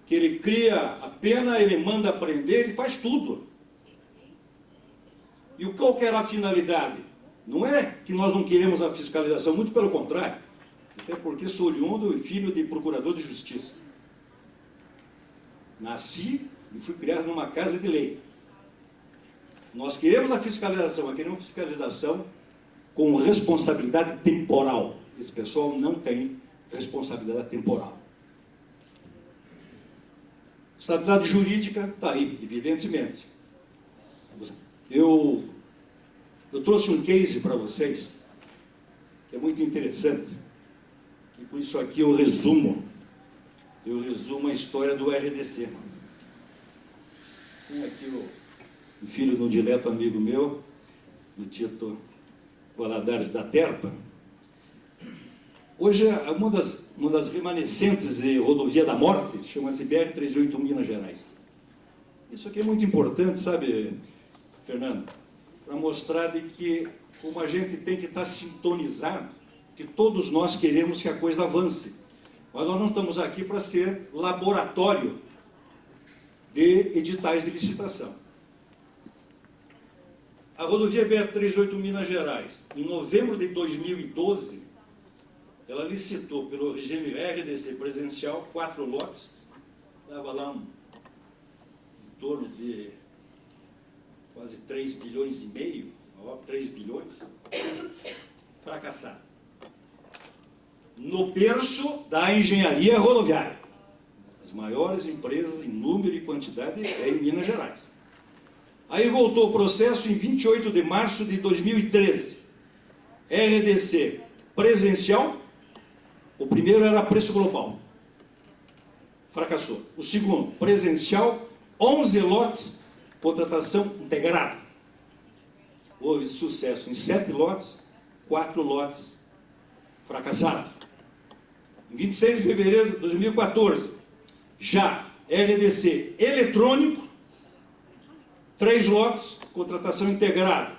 que ele cria a pena, ele manda prender, ele faz tudo. E qual que era a finalidade? Não é que nós não queremos a fiscalização, muito pelo contrário. Até porque sou oriundo e filho de procurador de justiça. Nasci e fui criado numa casa de lei. Nós queremos a fiscalização, mas queremos fiscalização com responsabilidade temporal. Esse pessoal não tem responsabilidade temporal. Estabilidade jurídica está aí, evidentemente. Eu trouxe um case para vocês, que é muito interessante, que por isso aqui eu resumo a história do RDC. Tem aqui o filho de um dileto amigo meu, do Tito Valadares da Terpa. Hoje, uma das remanescentes de rodovia da morte chama-se BR-381 Minas Gerais. Isso aqui é muito importante, sabe, Fernando? Para mostrar de que, como a gente tem que estar sintonizado, que todos nós queremos que a coisa avance. Mas nós não estamos aqui para ser laboratório de editais de licitação. A rodovia BR-381 Minas Gerais, em novembro de 2012, ela licitou pelo regime RDC presencial 4 lotes, dava lá em torno de quase 3 bilhões e meio, 3 bilhões, fracassado. No berço da engenharia rodoviária. As maiores empresas em número e quantidade é em Minas Gerais. Aí voltou o processo em 28 de março de 2013. RDC presencial, o primeiro era preço global. Fracassou. O segundo, presencial, 11 lotes, contratação integrada. Houve sucesso em 7 lotes, 4 lotes fracassados. Em 26 de fevereiro de 2014, já RDC eletrônico, 3 lotes, contratação integrada.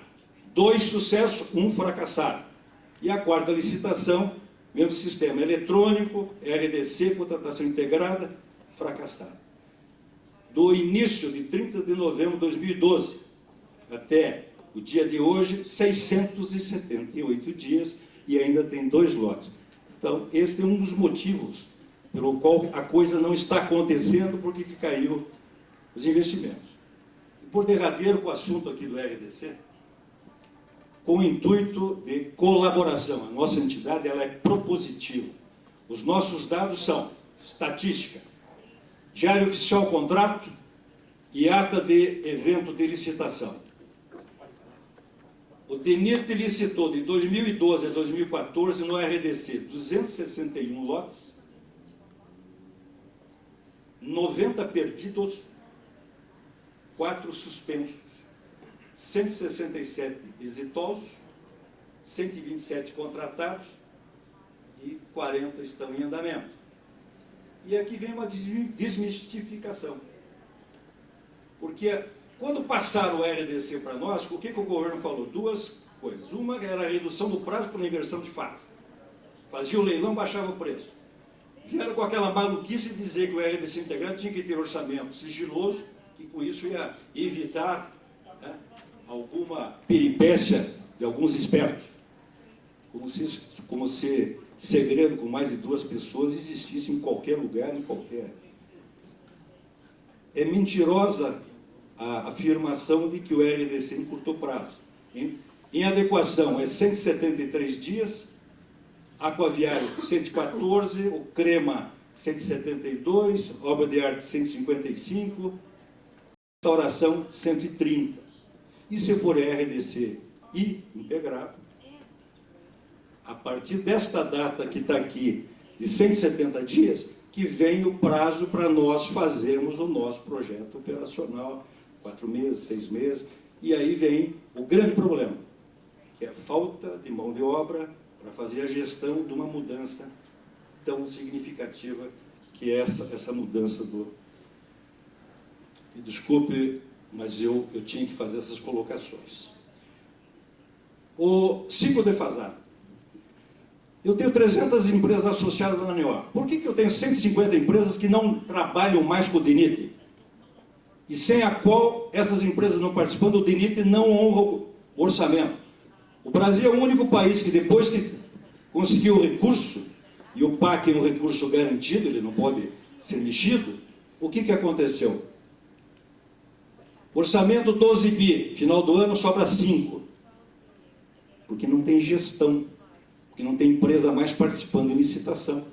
2 sucessos, 1 fracassado. E a 4ª licitação, mesmo sistema eletrônico, RDC, contratação integrada, fracassado. Do início de 30 de novembro de 2012 até o dia de hoje, 678 dias e ainda tem 2 lotes. Então, esse é um dos motivos pelo qual a coisa não está acontecendo, porque caiu os investimentos. E por derradeiro, com o assunto aqui do RDC, com o intuito de colaboração. A nossa entidade ela é propositiva. Os nossos dados são estatística, diário oficial contrato e ata de evento de licitação. O DENIT licitou de 2012 a 2014 no RDC 261 lotes, 90 perdidos, 4 suspensos, 167 exitosos, 127 contratados e 40 estão em andamento. E aqui vem uma desmistificação. Porque quando passaram o RDC para nós, o que o governo falou? 2 coisas. Uma era a redução do prazo para a inversão de fase. Fazia o leilão, baixava o preço. Vieram com aquela maluquice de dizer que o RDC integrado tinha que ter orçamento sigiloso, que com isso ia evitar alguma peripécia de alguns espertos. Como se segredo com mais de 2 pessoas existisse em qualquer lugar, em qualquer... É mentirosa a afirmação de que o RDC encurtou prazo. Em adequação é 173 dias, Aquaviário 114, o CREMA 172, Obra de Arte 155, Restauração 130. E se for RDC e integrado, a partir desta data que está aqui, de 170 dias, que vem o prazo para nós fazermos o nosso projeto operacional, 4 meses, 6 meses, e aí vem o grande problema, que é a falta de mão de obra para fazer a gestão de uma mudança tão significativa que é essa mudança do... Me desculpe, mas eu tinha que fazer essas colocações. O ciclo defasado. Eu tenho 300 empresas associadas na ANEOR. Por que eu tenho 150 empresas que não trabalham mais com o DENIT? E sem a qual essas empresas não participando, o DENIT não honra o orçamento. O Brasil é o único país que, depois que conseguiu o recurso, e o PAC é um recurso garantido, ele não pode ser mexido, o que aconteceu? Orçamento 12 bi, final do ano sobra 5. Porque não tem gestão, porque não tem empresa mais participando em licitação.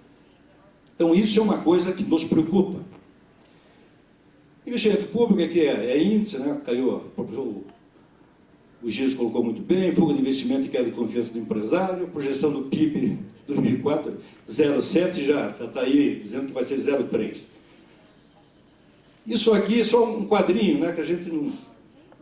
Então isso é uma coisa que nos preocupa. Investimento público é que é índice, né? Caiu, o Giz colocou muito bem, fuga de investimento e queda de confiança do empresário, projeção do PIB 2004, 0,7, já está aí dizendo que vai ser 0,3. Isso aqui é só um quadrinho, né, que a gente não...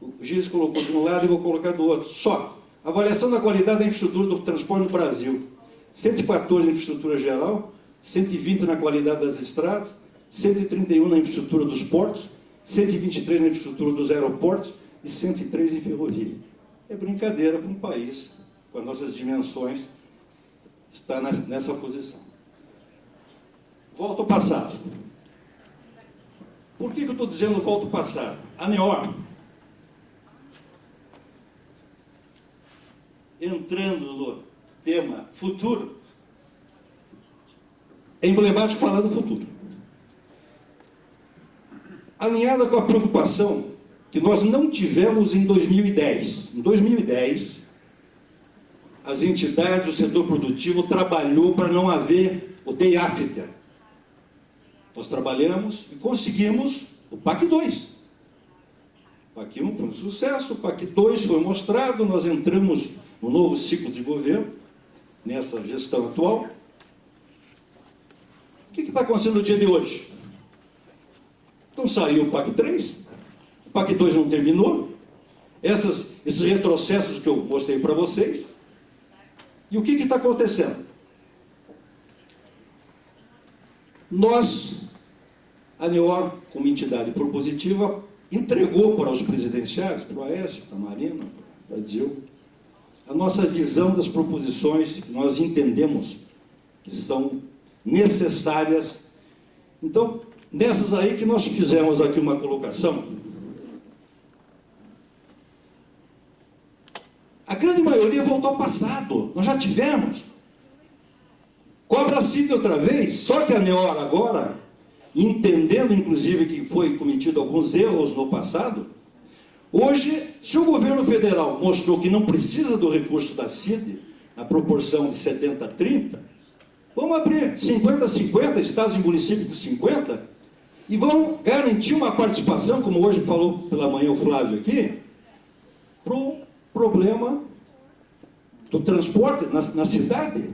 O Giz colocou de um lado e vou colocar do outro. Só. Avaliação da qualidade da infraestrutura do transporte no Brasil. 114 na infraestrutura geral, 120 na qualidade das estradas, 131 na infraestrutura dos portos, 123 na infraestrutura dos aeroportos e 103 em ferrovia. É brincadeira para um país, com as nossas dimensões, estar nessa posição. Volto ao passado. Por que eu estou dizendo volto ao passado? A ANEOR, entrando no tema futuro, é emblemático falar do futuro. Alinhada com a preocupação que nós não tivemos em 2010. Em 2010, as entidades do setor produtivo trabalhou para não haver o day after. Nós trabalhamos e conseguimos o PAC 2. O PAC 1 foi um sucesso, o PAC 2 foi mostrado, nós entramos no novo ciclo de governo, nessa gestão atual. O que está acontecendo no dia de hoje? Então saiu o PAC 3, o PAC 2 não terminou, esses retrocessos que eu mostrei para vocês. E o que está acontecendo? Nós, a ANEOR, como entidade propositiva, entregou para os presidenciários, para o Aécio, para a Marina, para a Dilma, a nossa visão das proposições que nós entendemos que são necessárias. Então, nessas aí que nós fizemos aqui uma colocação, a grande maioria voltou ao passado, nós já tivemos. Cobra CID outra vez, só que a ANEOR agora, entendendo inclusive que foi cometido alguns erros no passado, hoje, se o governo federal mostrou que não precisa do recurso da CID, na proporção de 70-30, vamos abrir 50-50, estados e municípios com 50, e vamos garantir uma participação, como hoje falou pela manhã o Flávio aqui, para o problema do transporte na cidade.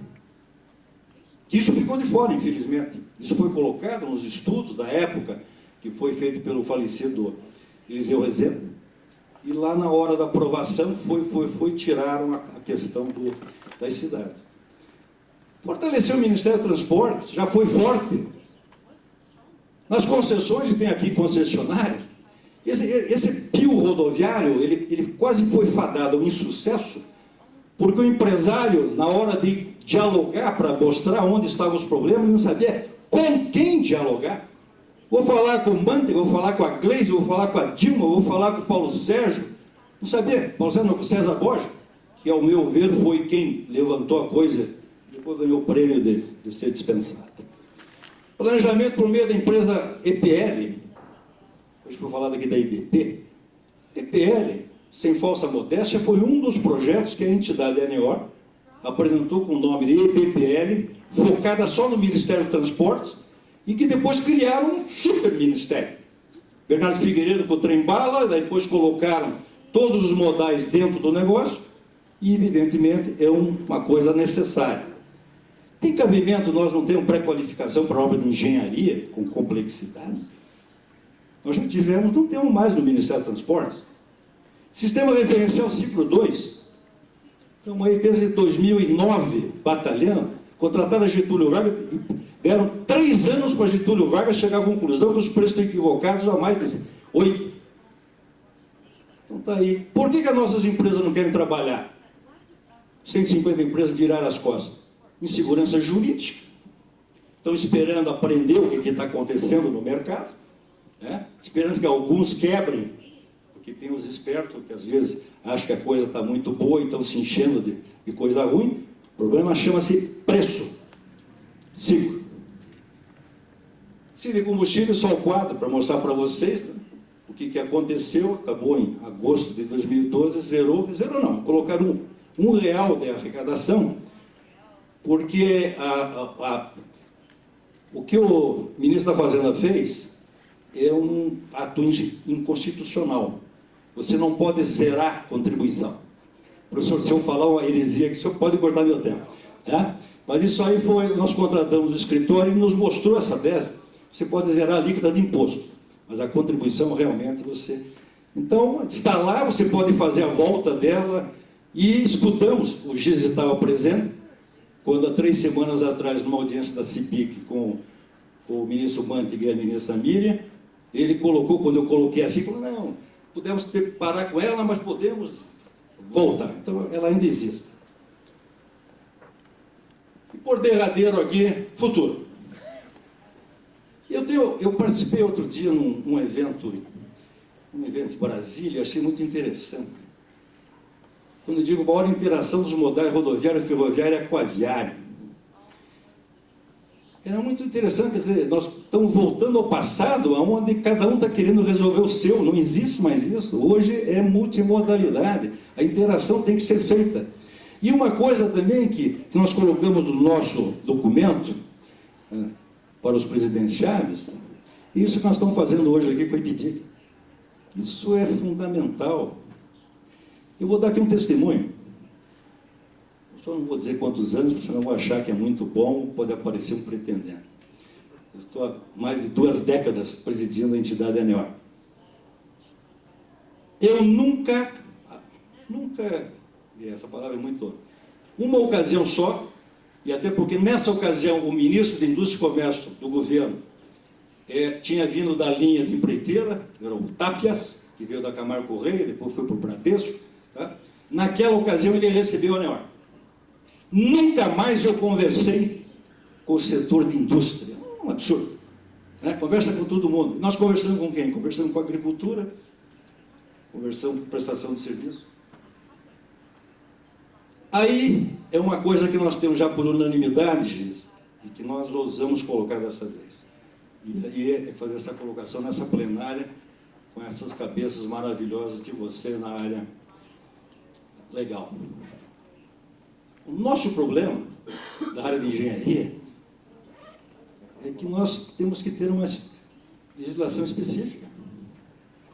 Isso ficou de fora, infelizmente. Isso foi colocado nos estudos da época, que foi feito pelo falecido Eliseu Rezende, e lá na hora da aprovação tiraram a questão das cidades. Fortalecer o Ministério do Transporte, já foi forte. Nas concessões, tem aqui concessionários, esse pio rodoviário, ele quase foi fadado ao insucesso, porque o empresário, na hora de dialogar para mostrar onde estavam os problemas, ele não sabia com quem dialogar. Vou falar com o Mantega, vou falar com a Gleisi, vou falar com a Dilma, vou falar com o Paulo Sérgio. Não sabia, Paulo Sérgio não, com o César Borges, que ao meu ver foi quem levantou a coisa, depois ganhou o prêmio de ser dispensado. Planejamento por meio da empresa EPL, hoje vou falar daqui da IBP. EPL, sem falsa modéstia, foi um dos projetos que a entidade ANEOR apresentou com o nome de EPPL, focada só no Ministério dos Transportes, e que depois criaram um super ministério. Bernardo Figueiredo com o trem-bala, depois colocaram todos os modais dentro do negócio, e evidentemente é uma coisa necessária. Tem cabimento nós não termos pré-qualificação para obra de engenharia com complexidade? Nós já tivemos, não temos mais no Ministério dos Transportes. Sistema referencial ciclo 2. Então, aí desde 2009, batalhando, contrataram a Getúlio Vargas e deram 3 anos para Getúlio Vargas chegar à conclusão que os preços estão equivocados há mais de 8. Então está aí. Por que as nossas empresas não querem trabalhar? 150 empresas viraram as costas. insegurança jurídica, estão esperando aprender o que está acontecendo no mercado, né? Esperando que alguns quebrem, porque tem os espertos que às vezes acham que a coisa está muito boa e estão se enchendo de coisa ruim. O problema chama-se preço. 5. Se de combustível, só o quadro para mostrar para vocês, né, o que aconteceu. Acabou em agosto de 2012, zerou não, colocaram R$1 de arrecadação, porque o que o ministro da Fazenda fez é um ato inconstitucional. Você não pode zerar contribuição. Professor, se eu falar uma heresia aqui, o senhor pode cortar meu tempo. Tá? Mas isso aí foi, nós contratamos o escritório e nos mostrou essa tese. Você pode zerar a líquida de imposto, mas a contribuição realmente você... Então, está lá, você pode fazer a volta dela, e escutamos, o Giz estava presente, quando há 3 semanas atrás, numa audiência da CIPIC com o ministro Mantega e a ministra Miriam, ele colocou, quando eu coloquei assim, falou, não, podemos ter que parar com ela, mas podemos voltar. Então, ela ainda existe. E por derradeiro aqui, futuro. Eu participei outro dia num evento em Brasília, achei muito interessante. Quando eu digo maior interação dos modais rodoviário, ferroviário e aquaviário. Era muito interessante, quer dizer, nós estamos voltando ao passado, onde cada um está querendo resolver o seu, não existe mais isso. Hoje é multimodalidade, a interação tem que ser feita. E uma coisa também que nós colocamos no nosso documento, para os presidenciáveis, isso que nós estamos fazendo hoje aqui com a IPDIC. Isso é fundamental. Eu vou dar aqui um testemunho. Só não vou dizer quantos anos, porque senão eu vou achar que é muito bom, pode aparecer um pretendente. Eu estou há mais de 2 décadas presidindo a entidade ANEOR. Eu nunca, e essa palavra é muito... Uma ocasião só, e até porque nessa ocasião o ministro da Indústria e Comércio do governo tinha vindo da linha de empreiteira, era o Tapias, que veio da Camargo Correia, depois foi para o Bradesco. Tá? Naquela ocasião ele recebeu a ANEOR. Nunca mais eu conversei com o setor de indústria. Um absurdo. Né? Conversa com todo mundo. Nós conversamos com quem? Conversamos com a agricultura, conversamos com prestação de serviço. Aí é uma coisa que nós temos já por unanimidade, Giz, e que nós ousamos colocar dessa vez. E aí é fazer essa colocação nessa plenária, com essas cabeças maravilhosas de vocês na área legal. O nosso problema da área de engenharia é que nós temos que ter uma legislação específica.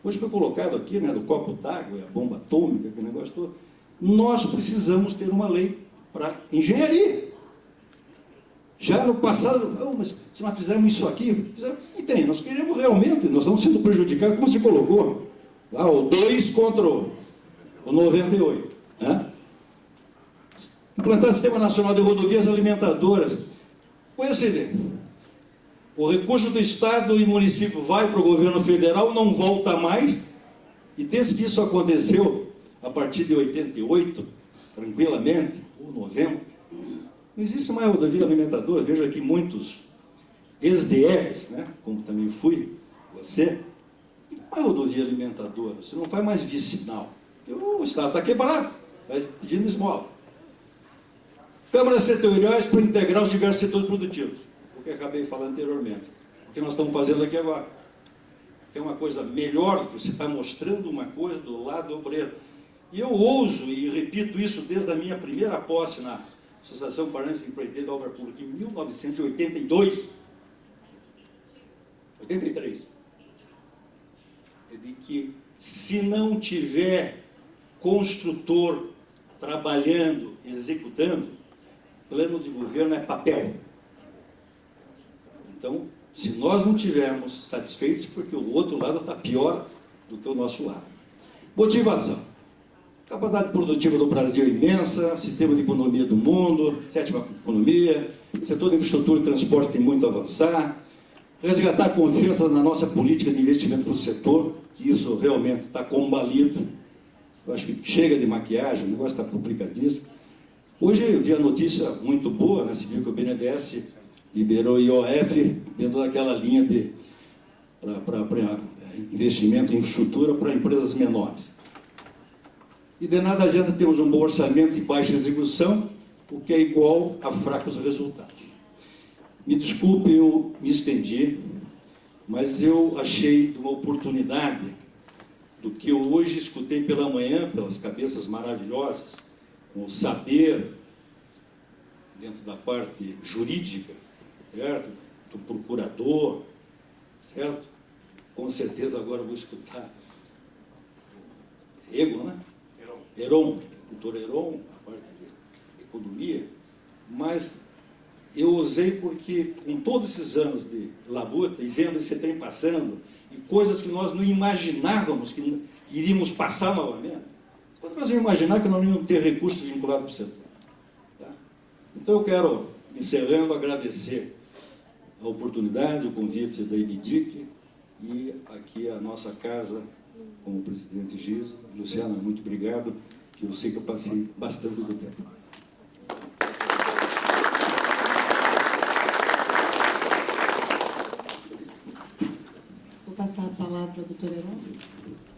Hoje foi colocado aqui, né, do copo d'água, a bomba atômica, aquele negócio todo. Nós precisamos ter uma lei para engenharia. Já no passado, mas se nós fizermos isso aqui, e tem, nós queremos realmente, nós estamos sendo prejudicados, como se colocou, lá o 2 contra o 98. Né? Implantar Sistema Nacional de Rodovias Alimentadoras. Coincidência. O recurso do Estado e município vai para o governo federal, não volta mais, e desde que isso aconteceu, a partir de 88, tranquilamente, ou 90, não existe mais rodovia alimentadora. Vejo aqui muitos ex-DRs, né, como também fui, você, não é rodovia alimentadora, você não faz mais vicinal, porque o Estado está quebrado, está pedindo esmola. Câmaras setoriais para integrar os diversos setores produtivos, o que eu acabei falando anteriormente, o que nós estamos fazendo aqui agora, que é uma coisa melhor do que você está mostrando uma coisa do lado obreiro. E eu ouso e repito isso desde a minha primeira posse na Associação Paranaense de Empreiteiro da Obra Pública, em 1982, 83, é de que se não tiver construtor trabalhando, executando, plano de governo é papel. Então, se nós não tivermos satisfeitos, porque o outro lado está pior do que o nosso lado. Motivação. Capacidade produtiva do Brasil é imensa, sistema de economia do mundo, 7ª economia, setor de infraestrutura e transporte tem muito a avançar, resgatar a confiança na nossa política de investimento para o setor, que isso realmente está combalido. Eu acho que chega de maquiagem, o negócio está complicadíssimo. Hoje eu vi a notícia muito boa, né? Se viu que o BNDES liberou IOF dentro daquela linha de para investimento em infraestrutura para empresas menores. E de nada adianta termos um bom orçamento e baixa execução, o que é igual a fracos resultados. Me desculpe, eu me estendi, mas eu achei uma oportunidade do que eu hoje escutei pela manhã, pelas cabeças maravilhosas, com o saber dentro da parte jurídica, certo? Do procurador, certo? Com certeza agora eu vou escutar Heron, né? Heron, doutor Heron, a parte de economia, mas eu usei porque, com todos esses anos de labuta e vendo esse trem passando, e coisas que nós não imaginávamos que iríamos passar novamente, quando nós íamos imaginar que nós não íamos ter recursos vinculados para o setor. Tá? Então eu quero, encerrando, agradecer a oportunidade, o convite da IBDIC e aqui a nossa casa, com o presidente Giza. Luciana, muito obrigado, que eu sei que eu passei bastante do tempo. Vou passar a palavra ao doutor Heron.